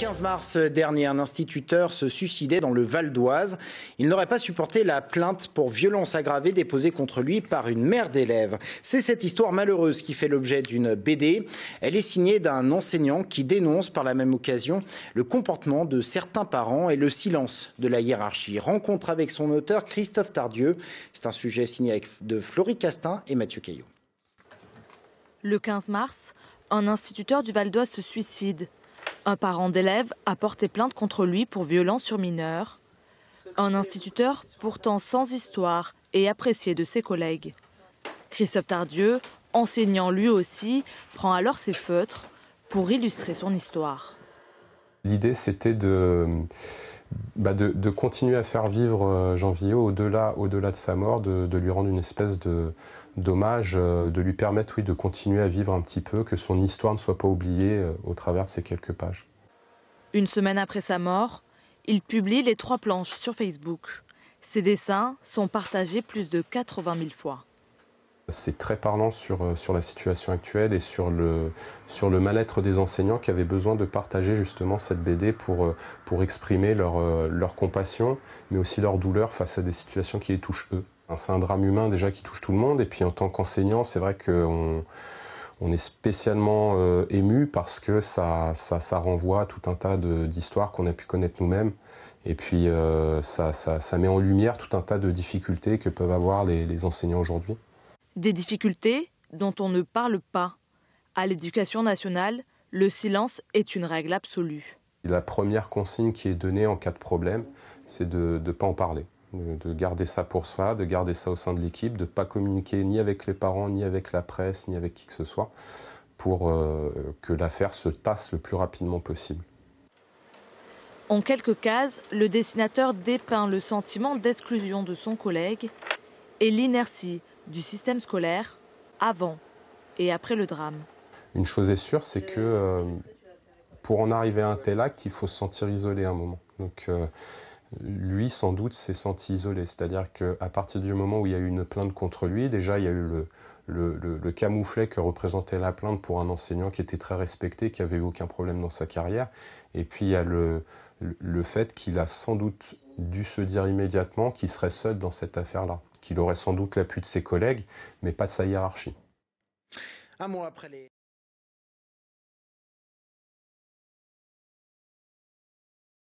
15 mars dernier, un instituteur se suicidait dans le Val d'Oise. Il n'aurait pas supporté la plainte pour violence aggravée déposée contre lui par une mère d'élève. C'est cette histoire malheureuse qui fait l'objet d'une BD. Elle est signée d'un enseignant qui dénonce par la même occasion le comportement de certains parents et le silence de la hiérarchie. Rencontre avec son auteur Christophe Tardieu. C'est un sujet signé de Florie Castin et Mathieu Caillot. Le 15 mars, un instituteur du Val d'Oise se suicide. Un parent d'élève a porté plainte contre lui pour violence sur mineur. Un instituteur pourtant sans histoire et apprécié de ses collègues. Christophe Tardieu, enseignant lui aussi, prend alors ses feutres pour illustrer son histoire. L'idée, c'était de continuer à faire vivre Jean Villot au-delà de sa mort, de lui rendre une espèce d'hommage, de lui permettre de continuer à vivre un petit peu, que son histoire ne soit pas oubliée au travers de ces quelques pages. Une semaine après sa mort, il publie les 3 planches sur Facebook. Ses dessins sont partagés plus de 80 000 fois. C'est très parlant sur la situation actuelle et sur le mal-être des enseignants qui avaient besoin de partager justement cette BD pour exprimer leur compassion, mais aussi leur douleur face à des situations qui les touchent eux. C'est un drame humain déjà qui touche tout le monde, et puis en tant qu'enseignant, c'est vrai qu'on est spécialement ému parce que ça renvoie à tout un tas d'histoires qu'on a pu connaître nous-mêmes. Et puis ça met en lumière tout un tas de difficultés que peuvent avoir les enseignants aujourd'hui. Des difficultés dont on ne parle pas. À l'Éducation nationale, le silence est une règle absolue. La première consigne qui est donnée en cas de problème, c'est de ne pas en parler, de garder ça pour soi, de garder ça au sein de l'équipe, de ne pas communiquer ni avec les parents, ni avec la presse, ni avec qui que ce soit, pour que l'affaire se tasse le plus rapidement possible. En quelques cases, le dessinateur dépeint le sentiment d'exclusion de son collègue et l'inertie du système scolaire avant et après le drame. Une chose est sûre, c'est que pour en arriver à un tel acte, il faut se sentir isolé à un moment. Donc lui, sans doute, s'est senti isolé. C'est-à-dire qu'à partir du moment où il y a eu une plainte contre lui, déjà il y a eu le camouflet que représentait la plainte pour un enseignant qui était très respecté, qui n'avait eu aucun problème dans sa carrière. Et puis il y a le fait qu'il a sans doute dû se dire immédiatement qu'il serait seul dans cette affaire-là, qu'il aurait sans doute l'appui de ses collègues, mais pas de sa hiérarchie. Un mois après les